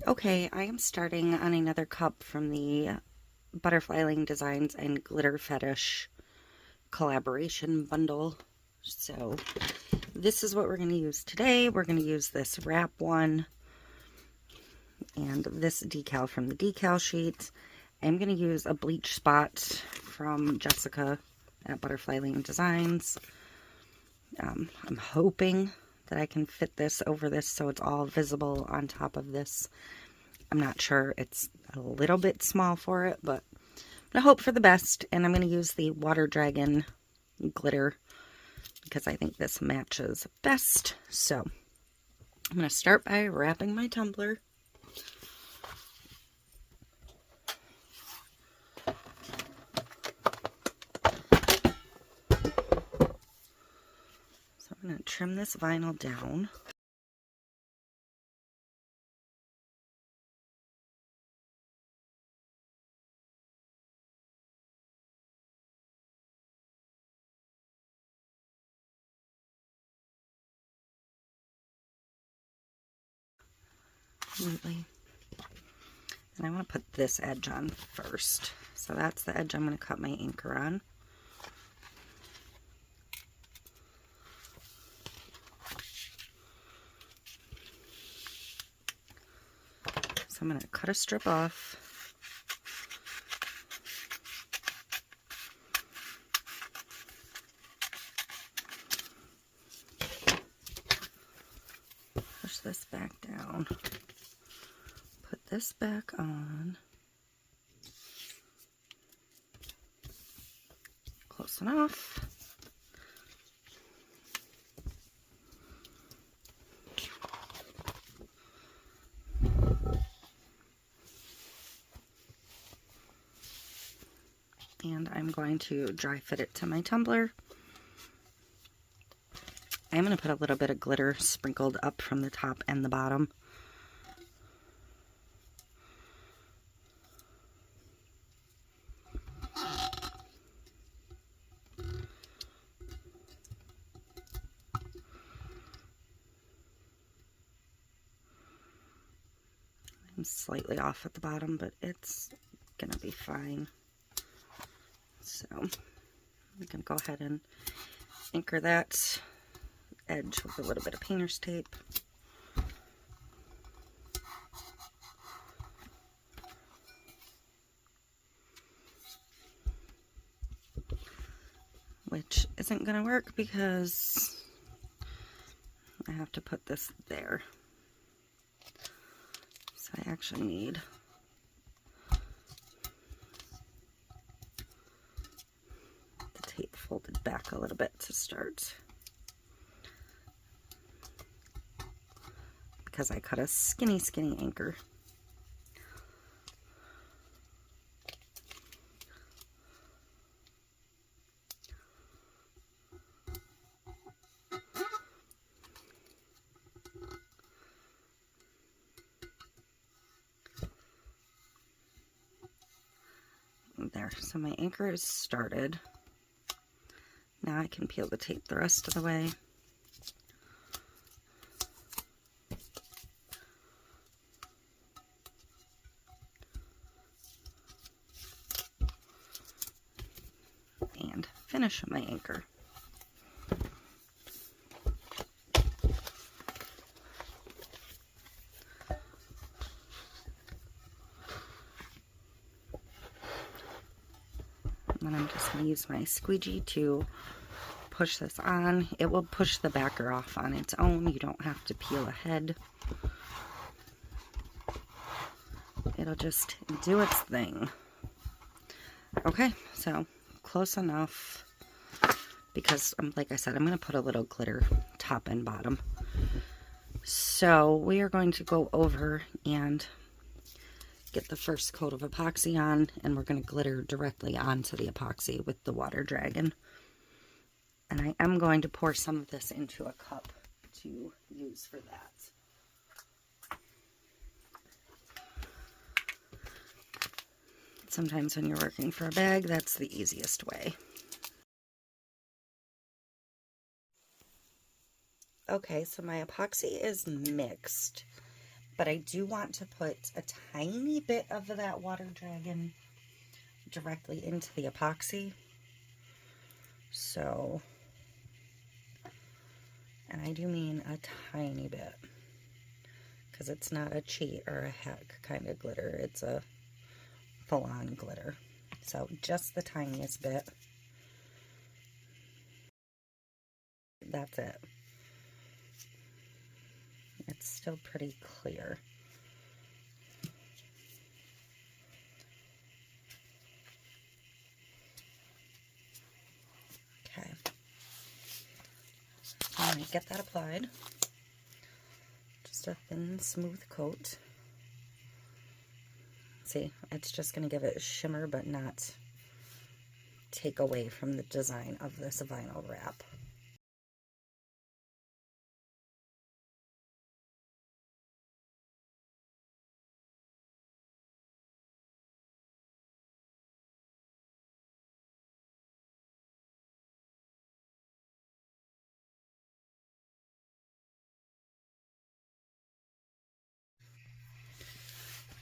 Okay, I am starting on another cup from the Butterfly Lane Designs and Glitter Fetish collaboration bundle. So this is what we're going to use today. We're going to use this wrap one and this decal from the decal sheet. I'm going to use a bleach spot from Jessica at Butterfly Lane Designs. I'm hoping that I can fit this over this so it's all visible on top of this. I'm not sure, it's a little bit small for it, but I'm going to hope for the best. And I'm going to use the Water Dragon glitter because I think this matches best. So I'm going to start by wrapping my tumbler. So I'm going to trim this vinyl down. Neatly. And I want to put this edge on first. So that's the edge I'm going to cut my anchor on. So I'm going to cut a strip off. Push this back down. Put this back on. Close enough. And I'm going to dry fit it to my tumbler. I'm going to put a little bit of glitter sprinkled up from the top and the bottom. I'm slightly off at the bottom, but it's going to be fine. So I'm going to go ahead and anchor that edge with a little bit of painter's tape. Which isn't going to work because I have to put this there. So I actually need the tape folded back a little bit to start. Because I cut a skinny anchor. There, so my anchor is started. Now I can peel the tape the rest of the way. And finish my anchor. And then I'm just going to use my squeegee to push this on. It will push the backer off on its own. You don't have to peel ahead. It'll just do its thing. Okay, so close enough because, like I said, I'm going to put a little glitter top and bottom. So we are going to go over and get the first coat of epoxy on, and we're going to glitter directly onto the epoxy with the Water Dragon. And I am going to pour some of this into a cup to use for that. Sometimes when you're working for a bag, that's the easiest way. Okay, so my epoxy is mixed, but I do want to put a tiny bit of that water dragon directly into the epoxy. So, and I do mean a tiny bit, because it's not a cheat or a hack kind of glitter. It's a full-on glitter. So just the tiniest bit. That's it. It's still pretty clear. Okay. All right, get that applied. Just a thin, smooth coat. See, it's just going to give it a shimmer, but not take away from the design of this vinyl wrap.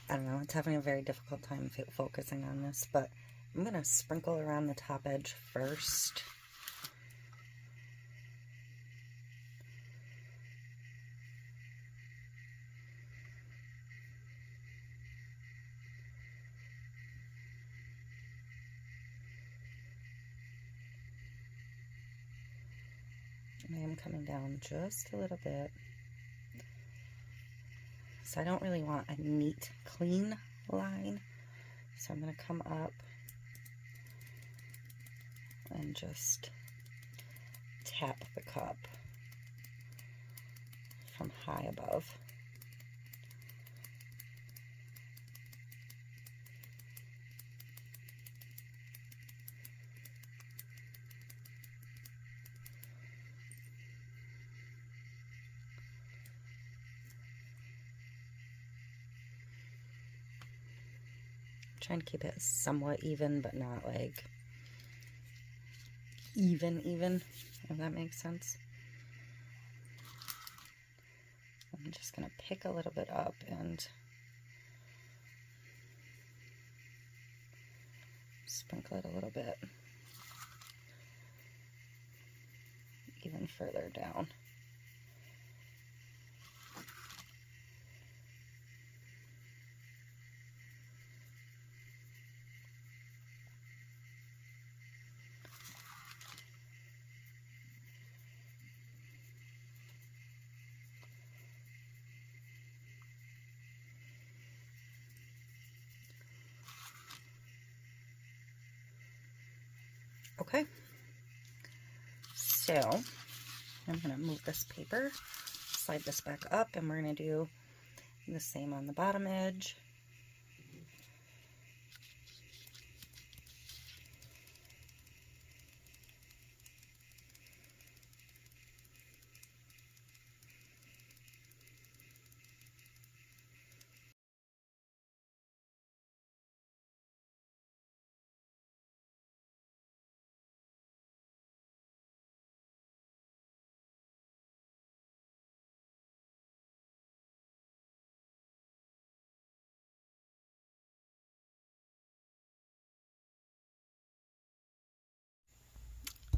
I don't know, it's having a very difficult time focusing on this, but I'm going to sprinkle around the top edge first. And I am coming down just a little bit. So I don't really want a neat, clean line. So I'm going to come up and just tap the cup from high above. Trying to keep it somewhat even, but not like even, if that makes sense. I'm just going to pick a little bit up and sprinkle it a little bit even further down. Okay, so I'm going to move this paper, slide this back up, and we're going to do the same on the bottom edge.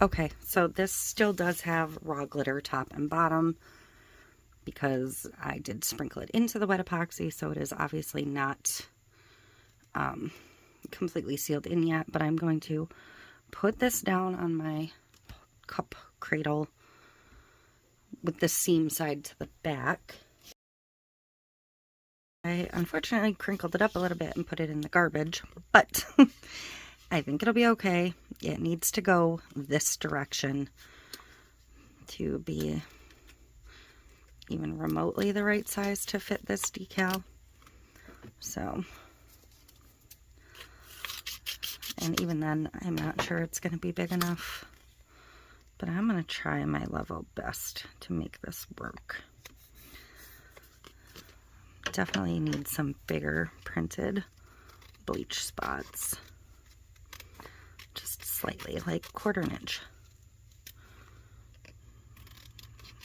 Okay, so this still does have raw glitter top and bottom because I did sprinkle it into the wet epoxy, so it is obviously not completely sealed in yet, but I'm going to put this down on my cup cradle with the seam side to the back. I unfortunately crinkled it up a little bit and put it in the garbage, but I think it'll be okay. It needs to go this direction to be even remotely the right size to fit this decal. So, and even then, I'm not sure it's going to be big enough, but I'm going to try my level best to make this work. Definitely need some bigger printed bleach spots. Just slightly, like 1/4 inch.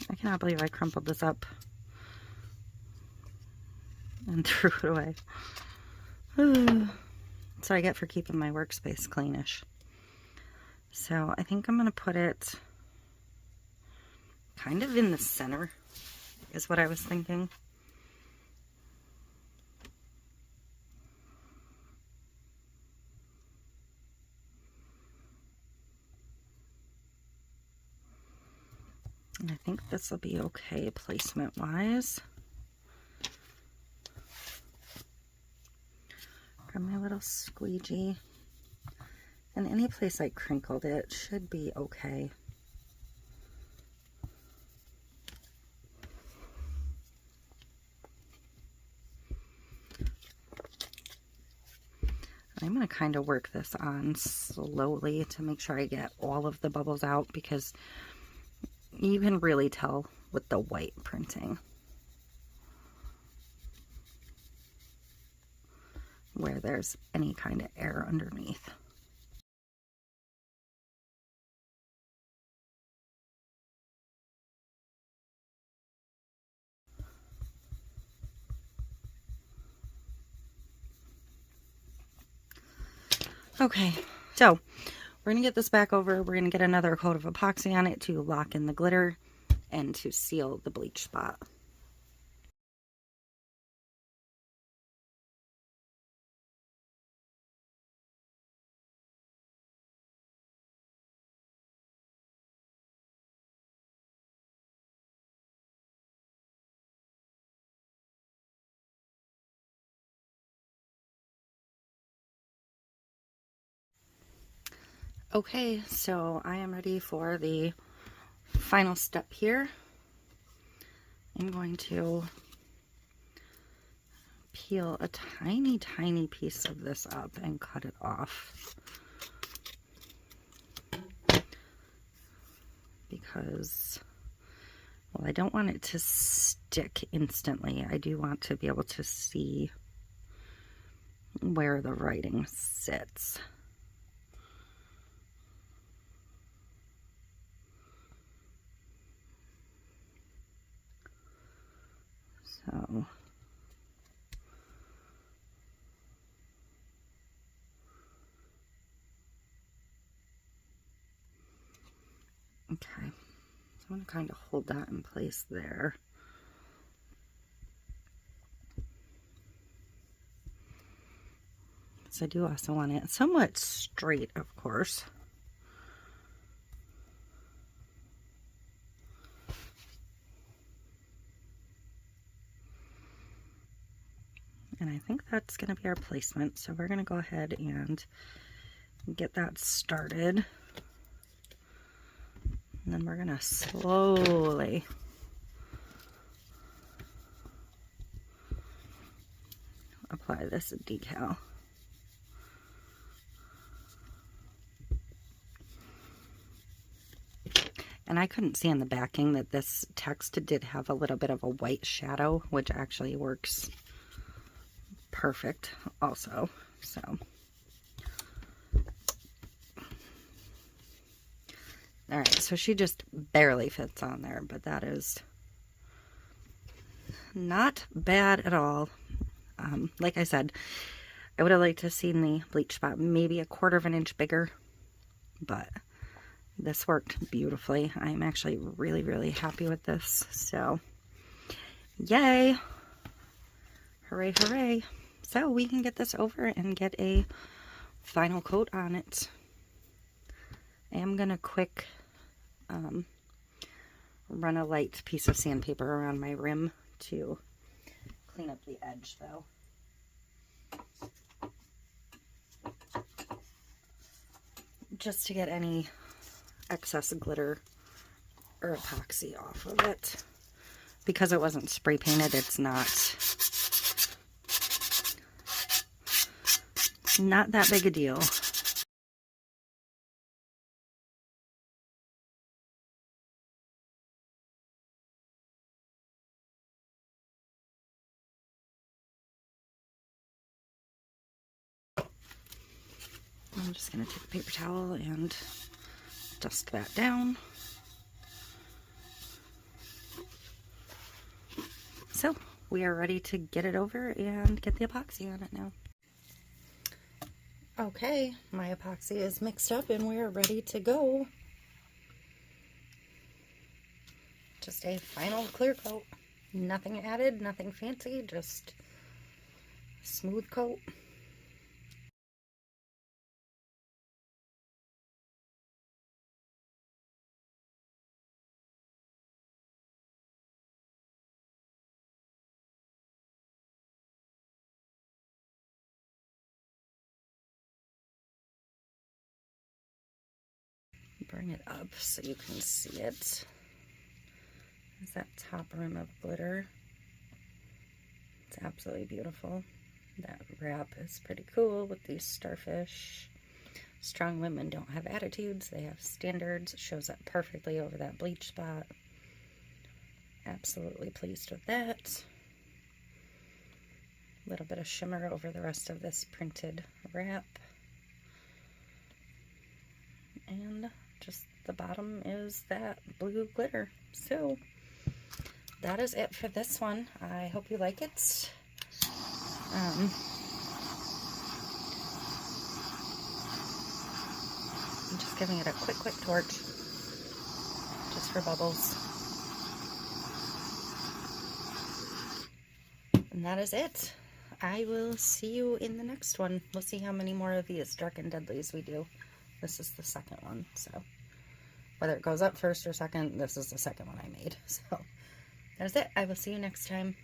I cannot believe I crumpled this up. and threw it away. That's what I get for keeping my workspace cleanish. So I think I'm going to put it kind of in the center, is what I was thinking. And I think this will be okay placement-wise. Grab my little squeegee. And any place I crinkled it should be okay. I'm going to kind of work this on slowly to make sure I get all of the bubbles out, because you can really tell with the white printing where there's any kind of air underneath. Okay, so we're going to get this back over. We're going to get another coat of epoxy on it to lock in the glitter and to seal the bleach spot. Okay, so I am ready for the final step here. I'm going to peel a tiny, tiny piece of this up and cut it off. Because, well, I don't want it to stick instantly. I do want to be able to see where the writing sits. So, okay, so I'm going to kind of hold that in place there. So I do also want it somewhat straight, of course. And I think that's going to be our placement. So we're going to go ahead and get that started. And then we're going to slowly apply this decal. And I couldn't see in the backing that this text did have a little bit of a white shadow, which actually works perfect also. So all right, so she just barely fits on there, but that is not bad at all. Like I said, I would have liked to have seen the bleach spot maybe 1/4 of an inch bigger, but this worked beautifully. I'm actually really, really happy with this. So yay, hooray, hooray. So we can get this over and get a final coat on it. I am gonna quick run a light piece of sandpaper around my rim to clean up the edge though. Just to get any excess glitter or epoxy off of it. Because it wasn't spray painted, it's not that big a deal. I'm just going to take a paper towel and dust that down. So we are ready to get it over and get the epoxy on it now. Okay, my epoxy is mixed up and we're ready to go. Just a final clear coat. Nothing added, nothing fancy, just smooth coat. Bring it up so you can see it. There's that top rim of glitter. It's absolutely beautiful. That wrap is pretty cool with these starfish. Strong women don't have attitudes, they have standards. It shows up perfectly over that bleach spot. Absolutely pleased with that. A little bit of shimmer over the rest of this printed wrap. And just the bottom is that blue glitter. So that is it for this one. I hope you like it. I'm just giving it a quick torch just for bubbles. And that is it. I will see you in the next one. We'll see how many more of these Dark and Deadlies we do. This is the second one, so whether it goes up first or second, this is the second one I made. So that's it. I will see you next time.